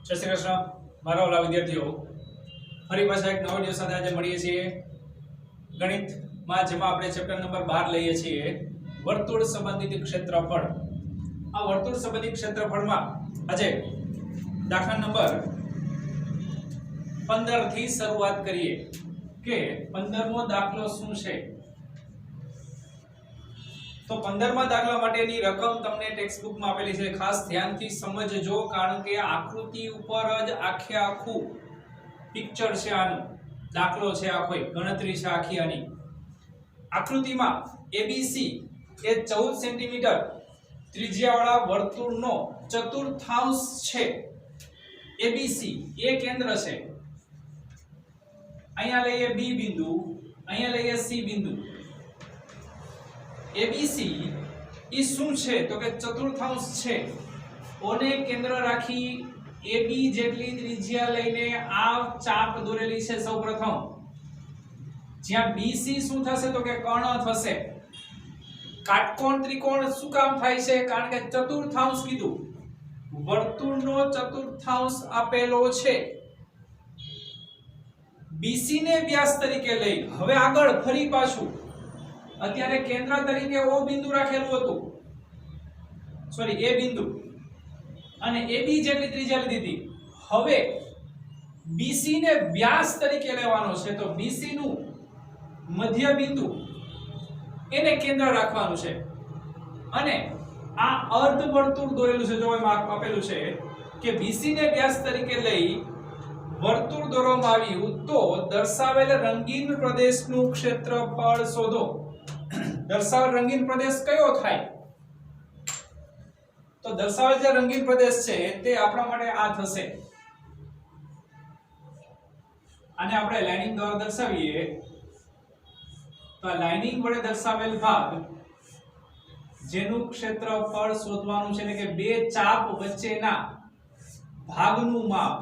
જય શ્રી કૃષ્ણ મારા ઓલા વિદ્યાર્થીઓ ફરી પાછા એક નવા વિડિયો સાથે આજે મળીએ છીએ ગણિતમાં જેમાં આપણે ચેપ્ટર નંબર 12 લઈએ છીએ વર્તુળ સંબંધિત ક્ષેત્રફળ। આ વર્તુળ સંબંધિત ક્ષેત્રફળમાં આજે દાખલા નંબર 15 થી શરૂઆત કરીએ કે 15મો દાખલો શું છે। तो 15मा दाखला माटेनी रकम तमने टेक्स्ट बुक में आपेली छे, खास ध्यानथी समजजो कारण के आकृति उपर ज आखे आखू पिक्चर छे। आनो दाखलो छे, आखो गणतरी छे आखी। आनी आकृतिमां एबीसी ए 14 सेंटीमीटर त्रिज्यावाळा वर्तुळनो चतुर्थांश छे। एबीसी ए केंद्र छे, अहींया लईए बी बिंदु, अहींया लईए सी बिंदु। एबीसी ई શું છે તો કે ચતુર્થાંશ છે। ઓને કેન્દ્ર રાખી AB જેટલી ત્રિજ્યા લઈને આ ચાપ દોરેલી છે। સૌપ્રથમ જ્યાં BC શું થશે તો કે કર્ણ થશે। કાટકોણ ત્રિકોણ શું કામ થાય છે કારણ કે ચતુર્થાંશ કીધું, વર્તુળનો ચતુર્થાંશ આપેલો છે। BC ને વ્યાસ તરીકે લઈ હવે આગળ ફરી પાછું અત્યારે કેન્દ્ર તરીકે O બિંદુ રાખેલું હતું, સોરી A બિંદુ, અને AB જેટલી ત્રિજ્યા લીધી હતી। હવે BC ને વ્યાસ તરીકે લેવાનો છે તો BC નું મધ્ય બિંદુ એને કેન્દ્ર રાખવાનું છે અને આ અર્ધવર્તુળ દોરેલું છે। જો એમાં આપેલું છે કે BC ને વ્યાસ તરીકે લઈ વર્તુળ દોરવામાં આવ્યું તો દર્શાવેલ રંગીન પ્રદેશનું ક્ષેત્રફળ શોધો। दर्शावेल रंगीन प्रदेश कयो थाय तो दर्शावेल जे रंगीन प्रदेश छे ते आपणा माटे आ थशे। आने आपणे लाइनिंग द्वारा दर्शावीए तो लाइनिंग वडे दर्शावेल भाग जेनुं क्षेत्रफळ शोधवानुं छे, એટલે કે બે ચાપ વચ્ચેના ભાગનું માપ।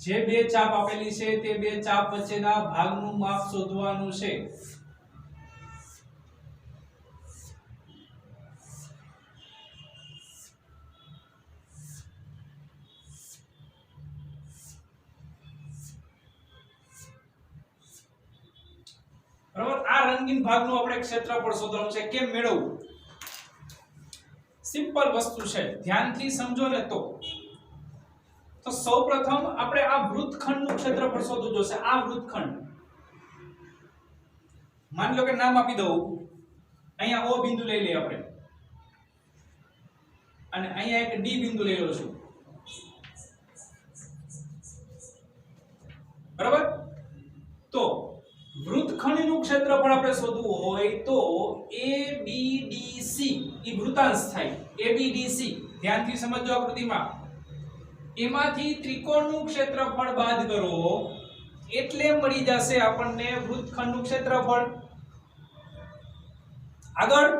જે બે ચાપ આપેલી છે તે બે ચાપ વચ્ચેના ભાગનું માપ શોધવાનું છે। बराबर आ रंगीन भागનું આપણે ક્ષેત્રફળ શોધવાનું છે। કેમ મેળવવું? સિમ્પલ વસ્તુ છે, ધ્યાનથી સમજો ને તો સૌપ્રથમ આપણે આ વૃત્તખંડનું ક્ષેત્રફળ શોધવું જોશે। આ વૃત્તખંડ માની લો કે નામ આપી દઉં, અહીંયા O બિંદુ લઈ લઈએ આપણે અને અહીંયા એક D બિંદુ લઈ લઉં છું, બરાબર। તો वृत्तखंडનું ક્ષેત્રફળ આપણે શોધવું હોય તો ABDC ઈ વૃત્તાંશ થાય। ABDC ધ્યાનથી સમજો આકૃતિમાં, એમાંથી ત્રિકોણનું ક્ષેત્રફળ બાદ કરો એટલે મળી જશે આપણને વૃત્તખંડનું ક્ષેત્રફળ। આગળ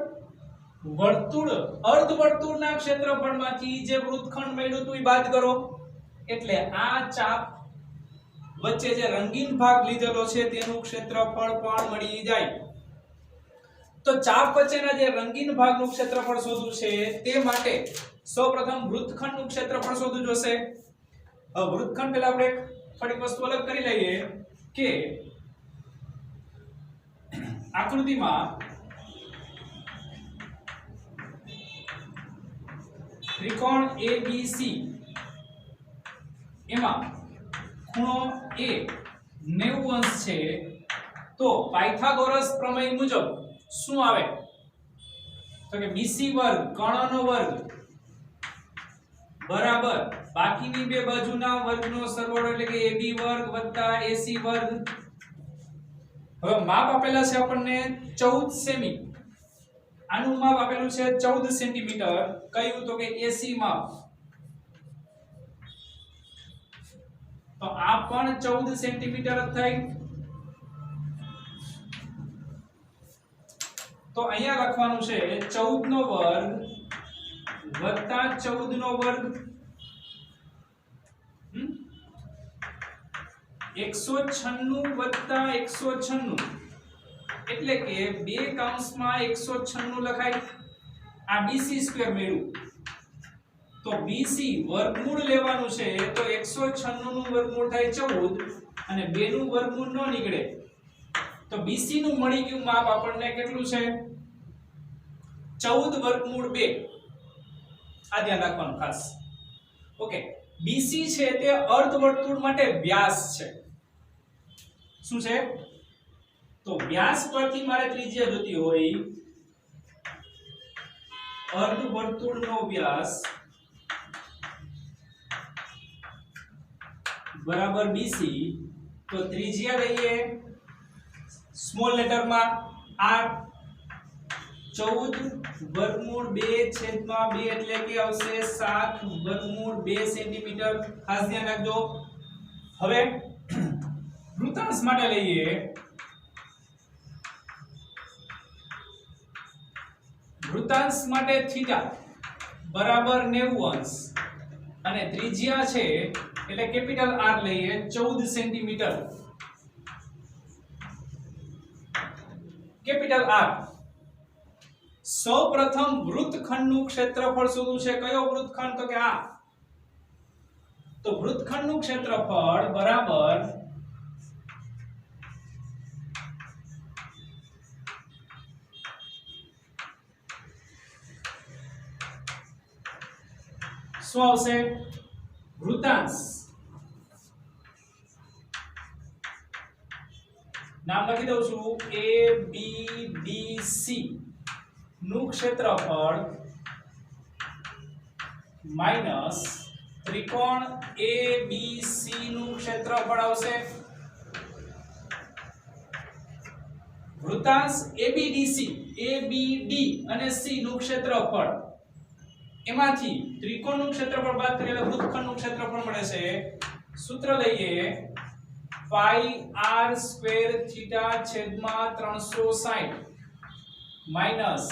વર્તુળ અર્ધવર્તુળના ક્ષેત્રફળમાંથી જે વૃત્તખંડ મળ્યું હતું એ બાદ કરો એટલે આ ચાપ વચ્ચે જે રંગીન ભાગ લીધેલો છે તેનું ક્ષેત્રફળ પણ મળી જાય। તો ચાપ વચ્ચેના જે રંગીન ભાગનું ક્ષેત્રફળ શોધવું છે તે માટે સૌપ્રથમ વૃત્તખંડનું ક્ષેત્રફળ શોધવું જોશે। વૃત્તખંડ પહેલા આપણે થોડીક વસ્તુ અલગ કરી લઈએ કે આકૃતિમાં ત્રિકોણ ABC એમાં ખૂણો A 90 અંશ છે તો પાયથાગોરસ પ્રમેય મુજબ શું આવે તો કે BC વર્ગ કર્ણનો વર્ગ બરાબર બાકીની બે બાજુના વર્ગનો સરવાળો એટલે કે AB વર્ગ વત્તા AC વર્ગ। હવે માપ આપેલા છે આપણને 14 સેમી, આનું માપ આપેલું છે 14 સેન્ટીમીટર। કયું તો કે AC માપ, तो आ पण 14 सेंटीमीटर थाय। तो અહીંયા લખવાનું છે 14 નો વર્ગ વત્તા 14 નો વર્ગ 196 વત્તા 196 એટલે કે બે કૌંસમાં 196 લખાય। આ BC સ્ક્વેર મેળવ્યું તો BC વર્ગમૂળ લેવાનું છે તો 196 નું વર્ગમૂળ થાય 14 અને 2 નું વર્ગમૂળ ન નીકળે તો BC નું મળી ગયું માપ આપણને કેટલું છે 14 વર્ગમૂળ 2 આ ધ્યાન રાખવાનું ખાસ ઓકે BC છે તે અર્ધવર્તુળ માટે વ્યાસ છે શું છે તો વ્યાસ પરથી મારે ત્રિજ્યા જોતી હોય અર્ધવર્તુળનો વ્યાસ બરાબર BC તો ત્રિજ્યા લઈએ સ્મોલ લેટરમાં r 14 વર્ગમૂળ 2 છેદમાં 2 એટલે કે આવશે 7 વર્ગમૂળ 2 સેન્ટીમીટર ખાસ ધ્યાન રાખજો હવે વૃત્તાંશ માટે લઈએ વૃત્તાંશ માટે થીટા બરાબર 90 અંશ અને ત્રિજ્યા છે એટલે કેપિટલ R લઈએ 14 સેન્ટીમીટર કેપિટલ R સૌપ્રથમ વૃત્તખંડનું ક્ષેત્રફળ શોધવું છે કયો વૃત્તખંડ તો કે આ તો વૃત્તખંડનું ક્ષેત્રફળ બરાબર શું આવશે વૃત્તાંશ નામ લખી દઉં છું ABDC નું ક્ષેત્રફળ માઈનસ ત્રિકોણ ABC નું ક્ષેત્રફળ આવશે વૃત્તાંશ ABDC ABD અને C નું ક્ષેત્રફળ એમાંથી ત્રિકોણનું ક્ષેત્રફળ બાદ કરીએ એટલે વૃત્તખંડનું ક્ષેત્રફળ મળે છે સૂત્ર લઈએ પાઈ r સ્ક્વેર થીટા છેદમાં 360 માઈનસ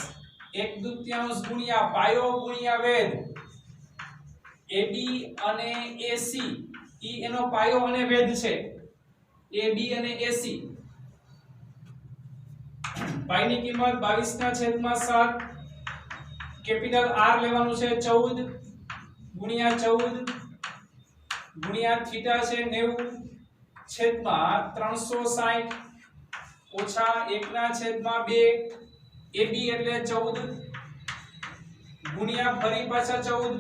1/2 ગુણ્યા પાયો ગુણ્યા વેધ AB અને AC ઈ એનો પાયો અને વેધ છે AB અને AC પાઈની કિંમત 22/7 કેપિટલ R લેવાનું છે 14 ગુણ્યા 14 ગુણ્યા થીટા છે 90 છેદમાં 360 ઓછા 1/2 AB એટલે 14 ગુણ્યા ફરી પાછા 14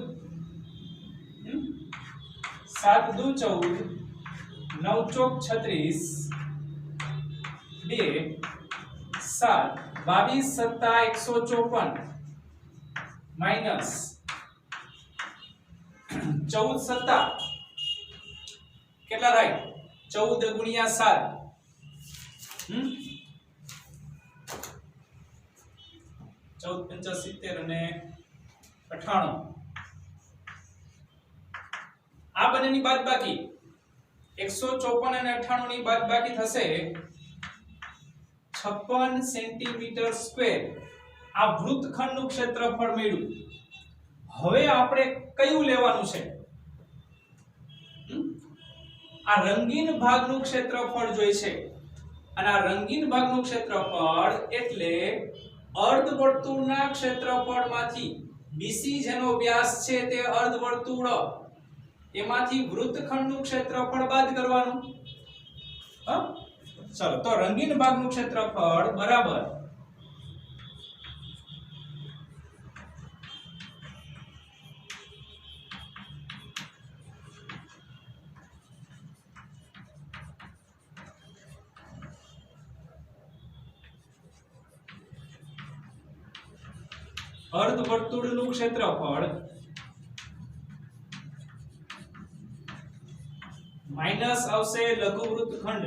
7 દુ 14 9 ચોક 36 2 7 22 સત્તા 154 માઈનસ 14 સત્તા કેટલા થાય 14 ગુણ્યા 7 14 75 અને 98 આ બંનેની બાદબાકી 154 અને 98 ની બાદબાકી થશે 56 સેન્ટીમીટર સ્ક્વેર આ વૃત્તખંડનું ક્ષેત્રફળ મળ્યું હવે આપણે કયું લેવાનું છે આ રંગીન ભાગનું ક્ષેત્રફળ જોઈશે અને આ રંગીન ભાગનું ક્ષેત્રફળ એટલે અર્ધવર્તુળના ક્ષેત્રફળમાંથી BC જેનો વ્યાસ છે તે અર્ધવર્તુળ એમાંથી વૃત્તખંડનું ક્ષેત્રફળ બાદ કરવાનું ચલો તો રંગીન ભાગનું ક્ષેત્રફળ બરાબર અર્ધવર્તુળનું ક્ષેત્રફળ માઈનસ આવશે લઘુ વૃત્તખંડ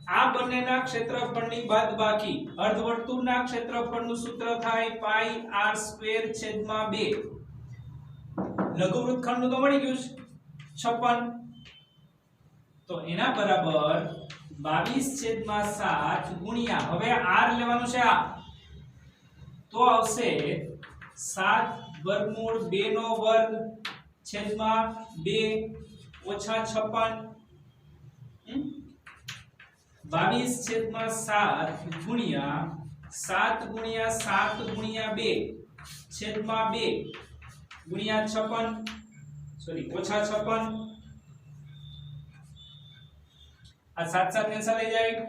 આ બંનેના ક્ષેત્રફળની બાદબાકી અર્ધવર્તુળના ક્ષેત્રફળનું સૂત્ર થાય પાઈ r સ્ક્વેર છેદમાં 2 લઘુ વૃત્તખંડનું તો મળી ગયું છે 56 તો એના બરાબર 22/7 ગુણ્યા હવે r લેવાનું છે આ તો આવશે 7 વર્ગમૂળ 2 નો વર્ગ છેદમાં 2 ઓછા 56 22/7 ગુણ્યા 7 ગુણ્યા 7 ગુણ્યા 2 છેદમાં 2 ગુણ્યા 56 ઓછા 56 આ 7 7 કેન્સલ થઈ જાય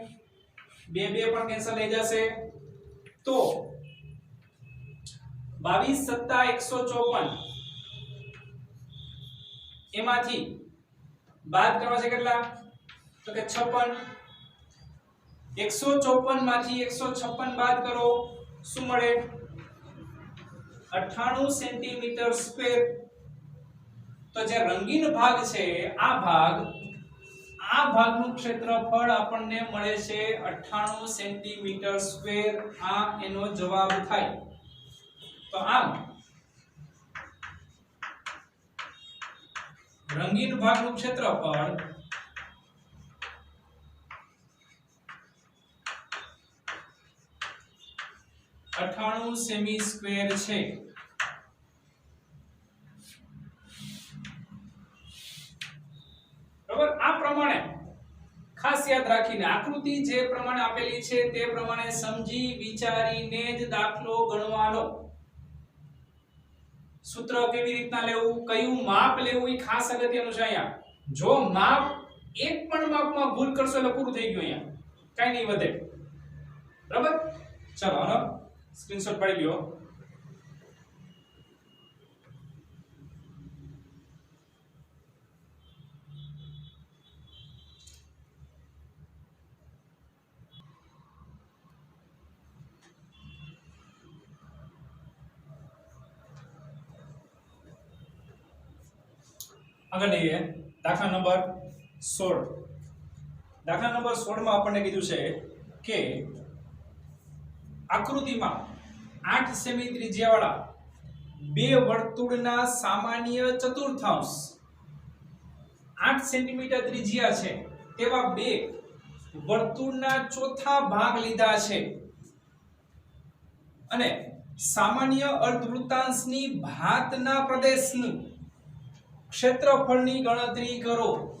2 2 પણ કેન્સલ થઈ જશે તો 22 સત્તા 154 એમાંથી બાદ કરવા છે કેટલા તો કે 56 154 માંથી 156 બાદ કરો શું મળે 98 સેન્ટીમીટર સ્ક્વેર તો જે રંગીન ભાગ છે આ ભાગનું ક્ષેત્રફળ આપણને મળે છે 98 સેન્ટીમીટર સ્ક્વેર આ એનો જવાબ થાય તો આમ રંગીન ભાગનું ક્ષેત્રફળ 98 સેમી સ્ક્વેર છે બરાબર આ પ્રમાણે ખાસ યાદ રાખીને આકૃતિ જે પ્રમાણે આપેલી છે તે પ્રમાણે સમજી વિચારીને જ દાખલો ગણવાનો સૂત્ર કેવી રીતના લેવું કયું માપ લેવું એ ખાસ અગત્યનું છે અહીંયા જો માપ એક પણ માપમાં ભૂલ કરશો એટલે પૂરું થઈ ગયું અહીંયા કાઈ નહીં વધે બરાબર ચલો આનો સ્ક્રીનશોટ પાડી લ્યો આગળ જઈએ દાખલા નંબર 16 દાખલા નંબર 16 માં આપણને કીધું છે કે આકૃતિમાં 8 સેમી ત્રિજ્યાવાળા બે વર્તુળના સામાન્ય ચતુર્થાંશ 8 સેન્ટીમીટર ત્રિજ્યા છે તેવા બે વર્તુળના ચોથા ભાગ લીધા છે અને સામાન્ય અર્ધવૃત્તાંશની ભાતના પ્રદેશનું ક્ષેત્રફળની ગણતરી કરો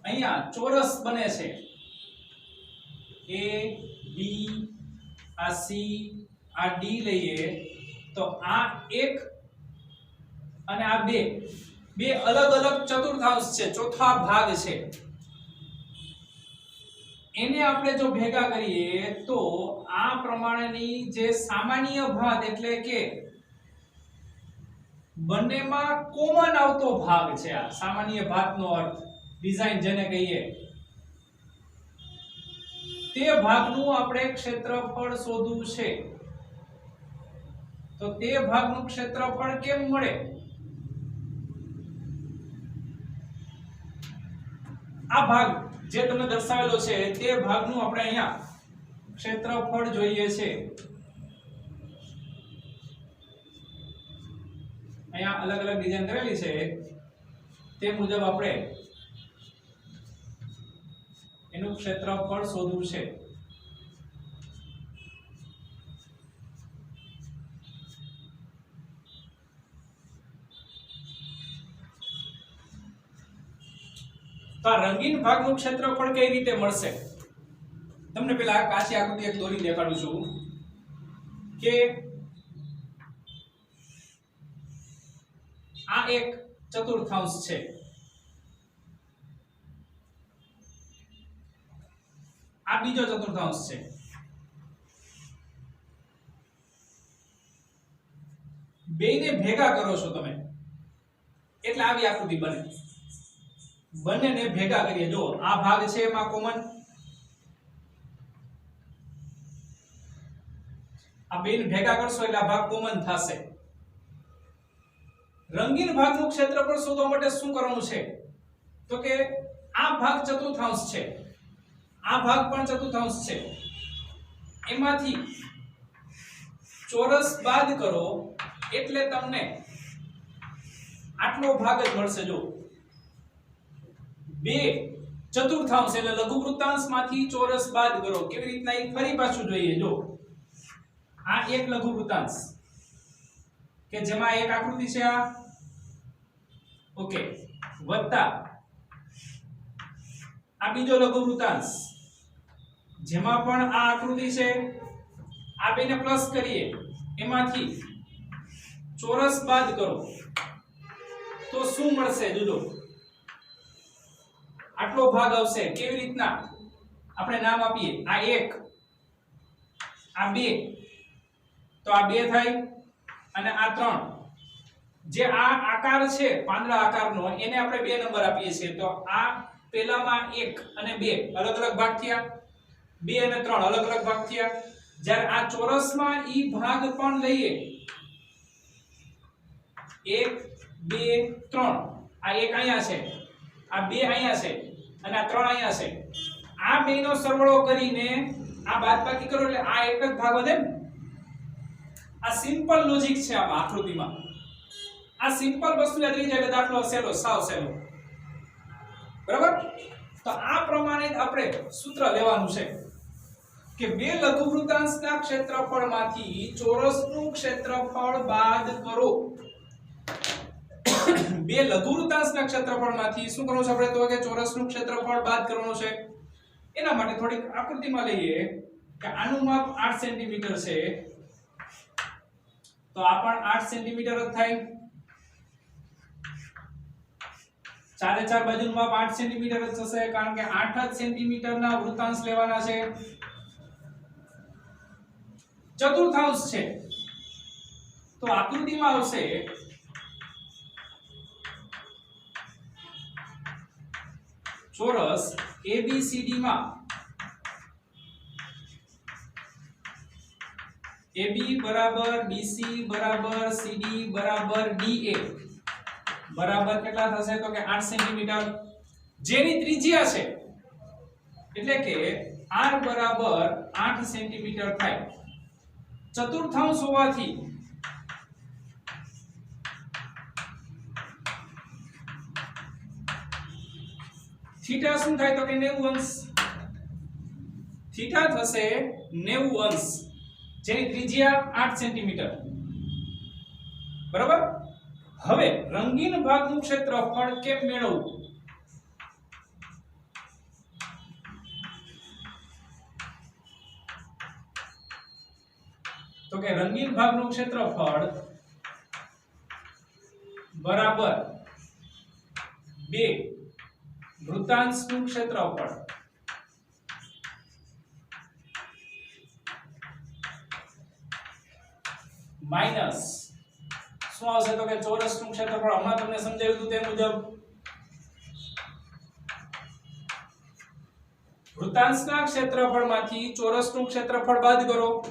અહીંયા ચોરસ બને છે A B આ C આ D લઈએ તો આ એક અને આ બે અલગ અલગ ચતુર્થાંશ છે ચોથા ભાગ છે એને આપણે જો ભેગા કરીએ તો આ પ્રમાણેની જે સામાન્ય ભાત એટલે કે બંનેમાં કોમન આવતો ભાગ છે આ સામાન્ય ભાતનો અર્થ ડિઝાઇન જેને કહીએ તે ભાગનું આપણે ક્ષેત્રફળ શોધવું છે તો તે ભાગનું ક્ષેત્રફળ કેમ મળે આ ભાગ જે તમને દર્શાવેલો છે તે ભાગનું આપણે અહીંયા ક્ષેત્રફળ જોઈએ છે અહીંયા અલગ અલગ ડિઝાઇન કરેલી છે તે મુજબ આપણે એનું ક્ષેત્રફળ શોધવું છે તો આ રંગીન ભાગનું ક્ષેત્રફળ કઈ રીતે મળશે તમને પેલા કાચી આકૃતિ એક દોરી દેખાડું છું કે આ એક ચતુર્થાંશ છે આ બીજો ચતુર્થાંશ છે બેને ભેગા કરો છો તમે એટલે આવી આકૃતિ બને બંનેને ભેગા કરીએ જો આ ભાગ છે એમાં કોમન આ બેને ભેગા કરશો એટલે આ ભાગ કોમન થશે રંગીન ભાગનું ક્ષેત્રફળ શોધવા માટે શું કરવાનું છે તો કે આ ભાગ ચતુર્થાંશ છે આ ભાગ પણ ચતુર્થાંશ છે એમાંથી ચોરસ બાદ કરો એટલે તમને આટલો ભાગ જ મળશે જો બે ચતુર્થાંશ એટલે લઘુ વૃત્તાંશમાંથી ચોરસ બાદ કરો કેવી રીતના એ ફરી પાછું જોઈએ જો આ એક લઘુ વૃત્તાંશ કે જેમાં એક આકૃતિ છે આ ઓકે વત્તા આ બીજો લઘુ વૃત્તાંશ જેમાં પણ આ આકૃતિ છે આ બેને પ્લસ કરીએ એમાંથી ચોરસ બાદ કરો તો શું મળશે જુદો આટલો ભાગ આવશે કેવી રીતના આપણે નામ આપીએ આ 1 આ 2 તો આ 2 થાય અને આ 3 જે આ આકાર છે પાંદડા આકારનો એને આપણે 2 નંબર આપીએ છીએ તો આ પહેલામાં 1 અને 2 અલગ અલગ ભાગ થયા 2 અને 3 અલગ અલગ ભાગ થયા જ્યારે આ ચોરસમાં ઈ ભાગ પણ લઈએ 1 2 3 આ 1 અહીંયા છે આ 2 અહીંયા છે અને આ 3 અહીંયા છે આ બેનો સરવાળો કરીને આ બાદબાકી કરો એટલે આ એક જ ભાગ વધે આ સિમ્પલ લોજિક છે આ આકૃતિમાં આ સિમ્પલ વસ્તુ યાદ રહી જાય એટલે દાખલો સહેલો સાવ સહેલો બરાબર તો આ પ્રમાણે આપણે સૂત્ર લેવાનું છે કે બે લઘુવૃત્તાંશના ક્ષેત્રફળમાંથી ચોરસનું ક્ષેત્રફળ બાદ કરો બે લઘુવૃત્તાંશના ક્ષેત્રફળમાંથી શું કરવાનું છે આપણે તો કે ચોરસનું ક્ષેત્રફળ બાદ કરવાનું છે એના માટે થોડીક આકૃતિમાં લઈએ કે આનું માપ 8 સેન્ટીમીટર છે તો આ પણ 8 સેન્ટીમીટર જ થાય ચારે ચાર બાજુનું માપ 8 સેન્ટીમીટર જ થશે કારણ કે 8 જ સેન્ટીમીટરના વૃત્તાંશ લેવાના છે ચતુર્થાંશ છે તો આકૃતિમાં આવશે ચોરસ ABCD માં AB બરાબર BC બરાબર CD બરાબર DA બરાબર કેટલા થશે તો કે 8 સેન્ટીમીટર જેની ત્રિજ્યા છે એટલે કે R બરાબર 8 સેન્ટીમીટર થાય ચતુર્થાંશ હોવાથી થીટા શું થાય તો કે 90 અંશ થીટા થશે 90 અંશ જેની ત્રિજ્યા 8 સેન્ટીમીટર બરાબર હવે રંગીન ભાગનું ક્ષેત્રફળ કેમ મેળવવું તો કે રંગીન ભાગનું ક્ષેત્રફળ બરાબર 2 વૃત્તાંશનું ક્ષેત્રફળ માઈનસ શું આવશે તો કે ચોરસનું ક્ષેત્રફળ હમણાં તમને સમજાવ્યું હતું તે મુજબ વૃત્તાંશના ક્ષેત્રફળમાંથી ચોરસનું ક્ષેત્રફળ બાદ કરો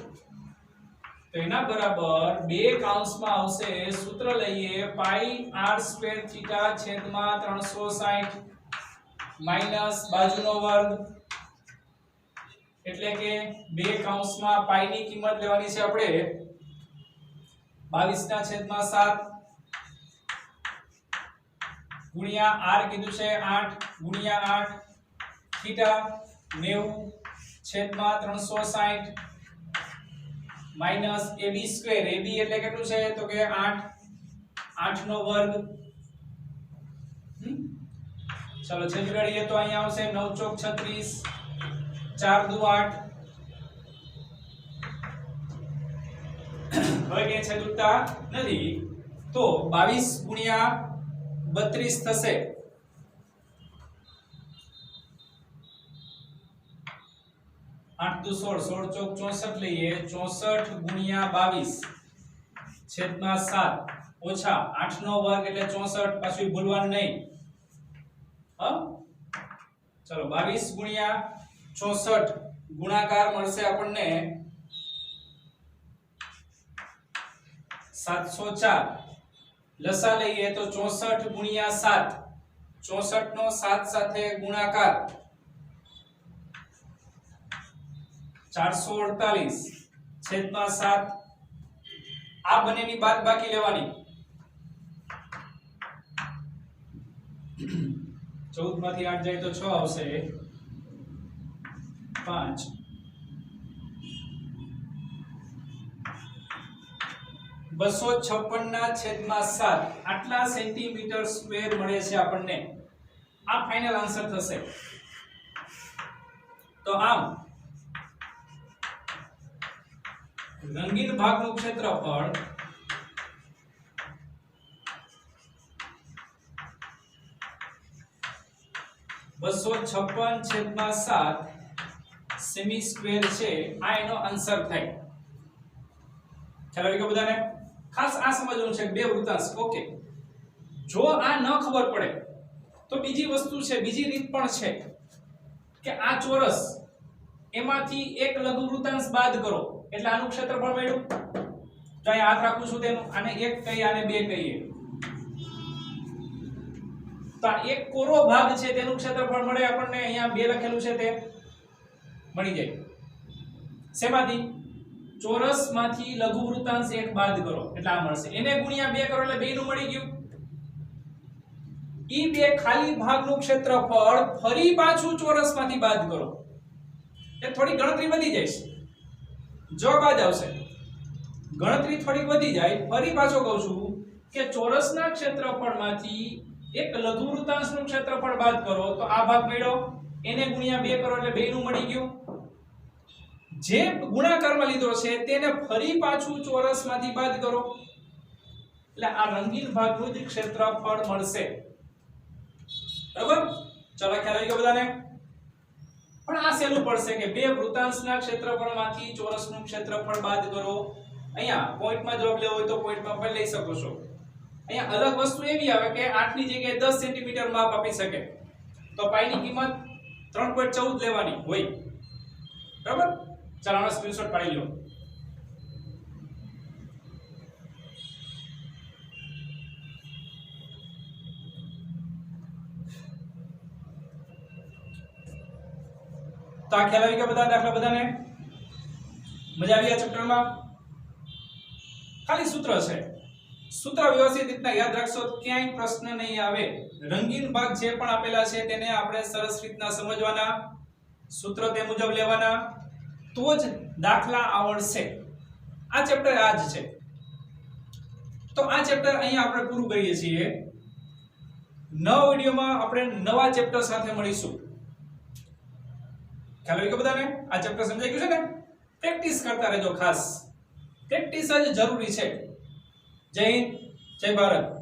તો એના બરાબર 2 કૌંસમાં આવશે સૂત્ર લઈએ પાઈ r² થીટા છેદમાં 360 માઈનસ બાજુનો વર્ગ એટલે કે 2 કૌંસમાં પાઈ ની કિંમત લેવાની છે આપણે 22/7 ગુણ્યા r કીધું છે 8 ગુણ્યા 8 થીટા 90/360 માઈનસ AB² AB એટલે કેટલું છે તો કે 8 નો વર્ગ चलो छेद काढીએ તો અહીંયા આવશે 9 ચોક 36 4 દુ 8 હવે કે છેદ ઉડતા નથી તો 22 ગુણ્યા 32 થશે 8 દુ 16 16 ચોક 64 લઈએ 64 ગુણ્યા 22 છેદમાં 7 ઓછા 8 નો વર્ગ એટલે 64 પાછું ભૂલવાનું નહીં चलो 22 गुणिया 64 गुणाकार મળશે આપણને 704 લસા લઈએ તો 64 ગુણ્યા 7 64 નો 7 સાથે ગુણાકાર 448 છેદમાં 7 આ બંનેની બાદબાકી લેવાની 14 માંથી 8 જાય તો 6 આવશે 5 256 ના છેદમાં 7 આટલા સેન્ટીમીટર સ્ક્વેર મળે છે આપણને આ ફાઇનલ આન્સર થશે તો આમ રંગીન ભાગનું ક્ષેત્રફળ 256/7 સેમી સ્ક્વેર છે આ એનો આન્સર થાય ખ્યાલ આવી ગયો બધાને ખાસ આ સમજવાનું છે બે વૃત્તાંશ ઓકે જો આ ન ખબર પડે તો બીજી વસ્તુ છે બીજી રીત પણ છે કે આ ચોરસ એમાંથી એક લઘુ વૃત્તાંશ બાદ કરો એટલે આનું ક્ષેત્રફળ મળ્યું તો અહીં હાથ રાખું છું તેનું આને 1 કહીએ આને 2 કહીએ તો આ એક કોરો ભાગ છે તેનું ક્ષેત્રફળ મળે આપણને અહીંયા 2 લખેલું છે તે મળી જાય શેમાંથી ચોરસમાંથી લઘુ વૃત્તાંશ 1 બાદ કરો એટલે આ મળશે એને ગુણ્યા 2 કરો એટલે 2 નું મળી ગયું ઈ બે ખાલી ભાગનું ક્ષેત્રફળ ફરી પાછું ચોરસમાંથી બાદ કરો એ થોડી ગણતરી વધી જાય જવાબ આ જ આવશે ગણતરી થોડી વધી જાય ફરી પાછો કહું છું કે ચોરસના ક્ષેત્રફળમાંથી એક લઘુ વૃત્તાંશનું ક્ષેત્રફળ બાદ કરો તો આ ભાગ મળ્યો એને ગુણ્યા 2 કરો એટલે 2 નું મળી ગયું જે ગુણાકારમાં લીધો છે તેને ફરી પાછું ચોરસમાંથી બાદ કરો એટલે આ રંગીન ભાગનું જ ક્ષેત્રફળ મળશે બરાબર ચલો ખ્યાલ આવી ગયો બધાને પણ આ સહેલું પડશે કે બે વૃત્તાંશના ક્ષેત્રફળમાંથી ચોરસનું ક્ષેત્રફળ બાદ કરો અહીંયા પોઈન્ટમાં જવાબ લેવો હોય તો પોઈન્ટમાં પણ લઈ શકો છો અહીંયા અલગ વસ્તુ એવી આવે કે 8 ની જગ્યાએ 10 સેન્ટીમીટર માપ આપી શકે તો પાઈની કિંમત 3.14 લેવાની હોય બરાબર ચાલો આનો સ્ક્રીનશોટ પાડી લો તો આ ખ્યાલ આવી ગયા બધા દાખલા બધાને મજા આવી આ ચેપ્ટરમાં ખાલી સૂત્ર છે સૂત્ર વ્યવસ્થિત રીતના યાદ રાખશો ક્યાંય પ્રશ્ન નહીં આવે રંગીન ભાગ જે પણ આપેલા છે તેને આપણે સરસ રીતના સમજવાના સૂત્ર તે મુજબ લેવાના તો જ દાખલા આવડશે આ ચેપ્ટર આ જ છે તો આ ચેપ્ટર અહીંયા આપણે પૂરું કરીએ છીએ નવા વિડિયોમાં આપણે નવા ચેપ્ટર સાથે મળીશું ખ્યાલ આવી ગયો બધાને આ ચેપ્ટર સમજાઈ ગયું છે ને પ્રેક્ટિસ કરતા રહેજો ખાસ પ્રેક્ટિસ જ જરૂરી છે જય હિન્દ જય ભારત